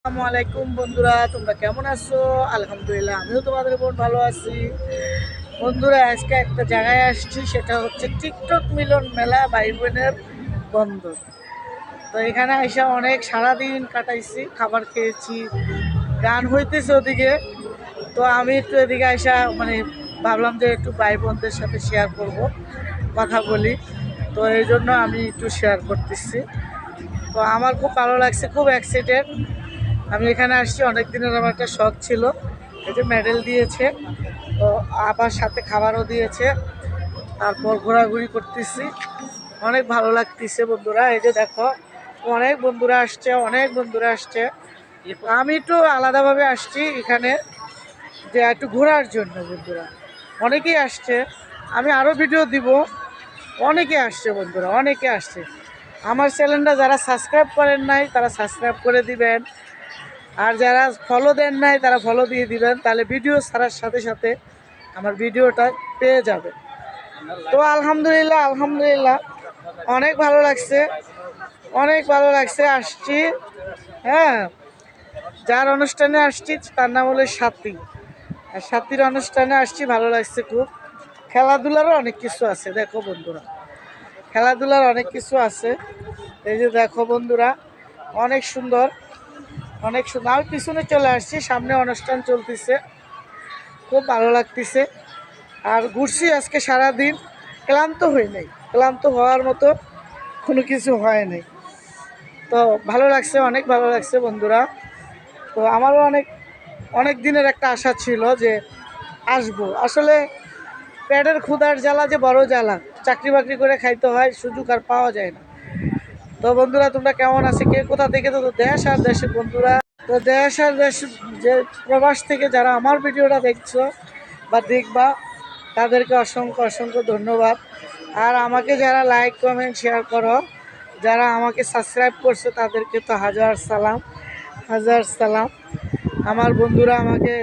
আসসালামু আলাইকুম বন্ধুরা, তোমরা কেমন আছো? আলহামদুলিল্লাহ, আমিও তোমাদের বোন ভালো আছি। বন্ধুরা, আজকে একটা জায়গায় আসছি, সেটা হচ্ছে টিকটক মিলন মেলা ভাই বোনের বন্ধন। তো এখানে এসে অনেক সারাদিন কাটাইছি, খাবার খেয়েছি, গান হইতেছে ওদিকে। তো আমি একটু এদিকে আসা ভাবলাম যে একটু ভাই বোনদের সাথে শেয়ার করব, কথা বলি। তো এই জন্য আমি একটু শেয়ার করতেছি। তো আমার খুব ভালো লাগছে, খুব এক্সাইটেড। আমি এখানে আসছি, অনেক দিনের আমার একটা শখ ছিল। এই যে মেডেল দিয়েছে, তো আবার সাথে খাবারও দিয়েছে। তারপর ঘোরাঘুরি করতেছি, অনেক ভালো লাগতেছে বন্ধুরা। এই যে দেখো, অনেক বন্ধুরা আসছে, অনেক বন্ধুরা আসছে। আমি একটু আলাদাভাবে আসছি এখানে, যে একটু ঘোরার জন্য বন্ধুরা। অনেকেই আসছে, আমি আরও ভিডিও দিব। অনেকে আসছে বন্ধুরা, অনেকে আসছে। আমার চ্যানেলটা যারা সাবস্ক্রাইব করেন নাই, তারা সাবস্ক্রাইব করে দিবেন। আর যারা ফলো দেন নাই, তারা ফলো দিয়ে দিবেন, তাহলে ভিডিও ছাড়ার সাথে সাথে আমার ভিডিওটা পেয়ে যাবে। তো আলহামদুলিল্লাহ, আলহামদুলিল্লাহ, অনেক ভালো লাগছে, অনেক ভালো লাগছে। আসছি, হ্যাঁ, যার অনুষ্ঠানে আসছি তার নাম হলো সাথী। আর সাথীর অনুষ্ঠানে আসছি, ভালো লাগছে খুব। খেলাধুলারও অনেক কিছু আছে, দেখো বন্ধুরা, খেলাধুলার অনেক কিছু আছে। এই যে দেখো বন্ধুরা, অনেক সুন্দর, অনেক সুন্দর। আমি পিছনে চলে আসছি, সামনে অনুষ্ঠান চলতেছে, খুব ভালো লাগতেছে। আর ঘুরছি আজকে সারাদিন, ক্লান্ত হই নাই, ক্লান্ত হওয়ার মতো কোনো কিছু হয় নাই। তো ভালো লাগছে, অনেক ভালো লাগছে বন্ধুরা। তো আমারও অনেক অনেক দিনের একটা আশা ছিল যে আসবো। আসলে পেটের ক্ষুধার জ্বালা যে বড় জ্বালা, চাকরি বাকরি করে খাইতে হয়, সুযোগ আর পাওয়া যায় না। তো বন্ধুরা, তোমরা কেমন আছো, কে কোথা থেকে? তো দেশ আর দেশের বন্ধুরা, তো দেশ আর দেশ, যে প্রবাস থেকে যারা আমার ভিডিওটা দেখছো বা দেখবা, তাদেরকে অসংখ্য অসংখ্য ধন্যবাদ। আর আমাকে যারা লাইক কমেন্ট শেয়ার করো, যারা আমাকে সাবস্ক্রাইব করছে, তাদেরকে তো হাজার সালাম, হাজার সালাম। আমার বন্ধুরা আমাকে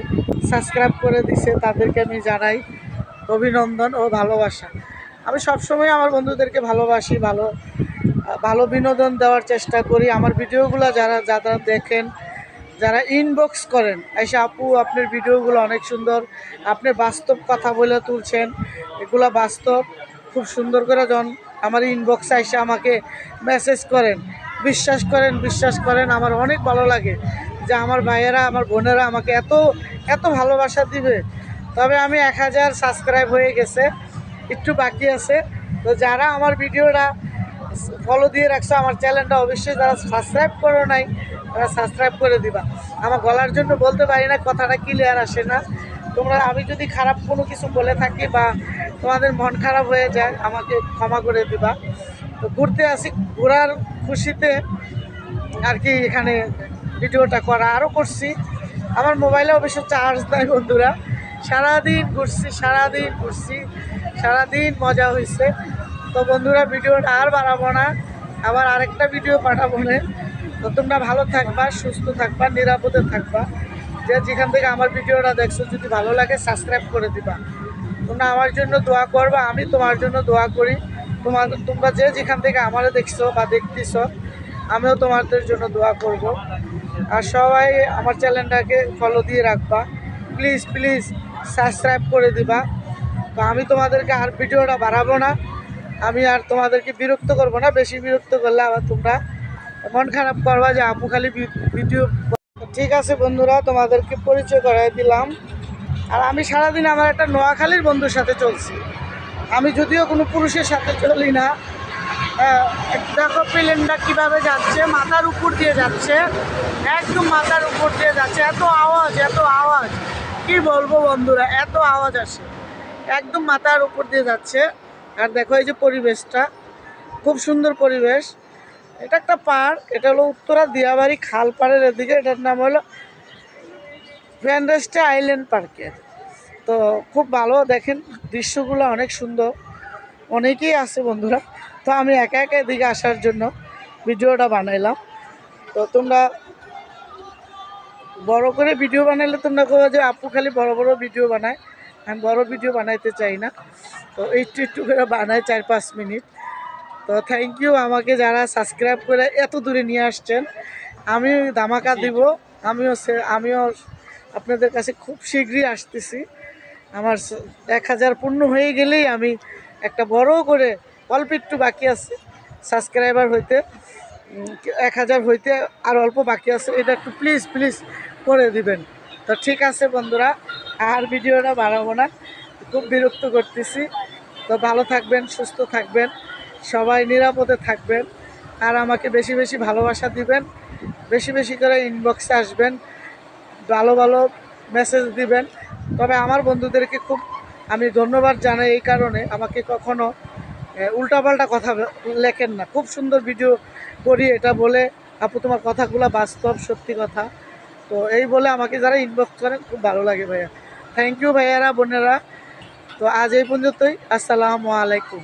সাবস্ক্রাইব করে দিছে, তাদেরকে আমি জানাই অভিনন্দন ও ভালোবাসা। আমি সবসময় আমার বন্ধুদেরকে ভালোবাসি, ভালো ভালো বিনোদন দেওয়ার চেষ্টা করি। আমার ভিডিওগুলো যারা যারা দেখেন, যারা ইনবক্স করেন, এসে আপু আপনার ভিডিওগুলো অনেক সুন্দর, আপনি বাস্তব কথা বলে তুলছেন, এগুলো বাস্তব, খুব সুন্দর করে যখন আমার ইনবক্সে এসে আমাকে মেসেজ করেন, বিশ্বাস করেন, বিশ্বাস করেন, আমার অনেক ভালো লাগে যে আমার ভাইয়েরা, আমার বোনেরা আমাকে এত এত ভালোবাসা দিবে। তবে আমি 1000 সাবস্ক্রাইব হয়ে গেছে, একটু বাকি আছে। তো যারা আমার ভিডিওটা ফলো দিয়ে রাখছো, আমার চ্যানেলটা অবশ্যই, যারা সাবস্ক্রাইব করো নাই, তারা সাবস্ক্রাইব করে দিবা। আমার গলার জন্য বলতে পারি না, কথাটা ক্লিয়ার আসে না। তোমরা, আমি যদি খারাপ কোনো কিছু বলে থাকি বা তোমাদের মন খারাপ হয়ে যায়, আমাকে ক্ষমা করে দিবা। তো ঘুরতে আসি, ঘোরার খুশিতে আর কি এখানে ভিডিওটা করা, আরও করছি। আমার মোবাইলে অবশ্য চার্জ দেয় বন্ধুরা। সারাদিন ঘুরছি, সারাদিন ঘুরছি, সারাদিন মজা হয়েছে। তো বন্ধুরা, ভিডিওটা আর বাড়াবো না, আবার আরেকটা ভিডিও পাঠাবো না। তো তোমরা ভালো থাকবা, সুস্থ থাকবা, নিরাপদে থাকবা। যে যেখান থেকে আমার ভিডিওটা দেখছো, যদি ভালো লাগে সাবস্ক্রাইব করে দিবা। তোমরা আমার জন্য দোয়া করবা, আমি তোমার জন্য দোয়া করি। তোমরা যে যেখান থেকে আমারে দেখছো বা দেখতেছো, আমিও তোমাদের জন্য দোয়া করব। আর সবাই আমার চ্যানেলটাকে ফলো দিয়ে রাখবা, প্লিজ প্লিজ সাবস্ক্রাইব করে দিবা। তো আমি তোমাদেরকে আর ভিডিওটা বাড়াবো না, আমি আর তোমাদেরকে বিরক্ত করব না। বেশি বিরক্ত করলে আবার তোমরা মন খারাপ করবা যে আপু খালি ভিডিও। ঠিক আছে বন্ধুরা, তোমাদেরকে পরিচয় করাই দিলাম। আর আমি সারাদিন আমার একটা নোয়াখালীর বন্ধুর সাথে চলছি। আমি যদিও কোনো পুরুষের সাথে চলি না। দেখো প্লেনটা কীভাবে যাচ্ছে, মাথার উপর দিয়ে যাচ্ছে, একদম মাথার উপর দিয়ে যাচ্ছে। এত আওয়াজ, এত আওয়াজ, কি বলবো বন্ধুরা, এত আওয়াজ আসে, একদম মাথার উপর দিয়ে যাচ্ছে। আর দেখো এই যে পরিবেশটা, খুব সুন্দর পরিবেশ। এটা একটা পার্ক, এটা হলো উত্তরা দিয়াবাড়ি খাল পাড়ের এদিকে। এটার নাম হলো ভ্যানরেস্টে আইল্যান্ড পার্কের। তো খুব ভালো, দেখেন দৃশ্যগুলো অনেক সুন্দর, অনেকেই আছে বন্ধুরা। তো আমি একা একা এদিকে আসার জন্য ভিডিওটা বানাইলাম। তো তোমরা বড় করে ভিডিও বানাইলে তোমরা কবে যে আপু খালি বড় বড় ভিডিও বানায়, আমি বড় ভিডিও বানাইতে চাই না। তো একটু একটু করে বানাই, 4-5 মিনিট। তো থ্যাংক ইউ আমাকে যারা সাবস্ক্রাইব করে এত দূরে নিয়ে আসছেন। আমি ধামাকা দিব, আমিও আপনাদের কাছে খুব শীঘ্রই আসতেছি। আমার 1000 পূর্ণ হয়ে গেলেই আমি একটা বড় করে, অল্প একটু বাকি আছে সাবস্ক্রাইবার হইতে, 1000 হইতে আর অল্প বাকি আছে, এটা একটু প্লিজ প্লিজ করে দিবেন। তো ঠিক আছে বন্ধুরা, আর ভিডিওটা বাড়াবো না, খুব বিরক্ত করতেছি। তো ভালো থাকবেন, সুস্থ থাকবেন, সবাই নিরাপদে থাকবেন, আর আমাকে বেশি বেশি ভালোবাসা দিবেন, বেশি বেশি করে ইনবক্সে আসবেন, ভালো ভালো মেসেজ দিবেন। তবে আমার বন্ধুদেরকে খুব আমি ধন্যবাদ জানাই এই কারণে, আমাকে কখনো উল্টাপাল্টা কথা লেখেন না, খুব সুন্দর ভিডিও করি এটা বলে, আপু তোমার কথাগুলো বাস্তব সত্যি কথা, তো এই বলে আমাকে যারা ইনবক্স করেন খুব ভালো লাগে ভাইয়া। থ্যাংক ইউ ভাইয়ারা, বোনেরা। তো আজ এই পর্যন্তই, আসসালামু আলাইকুম।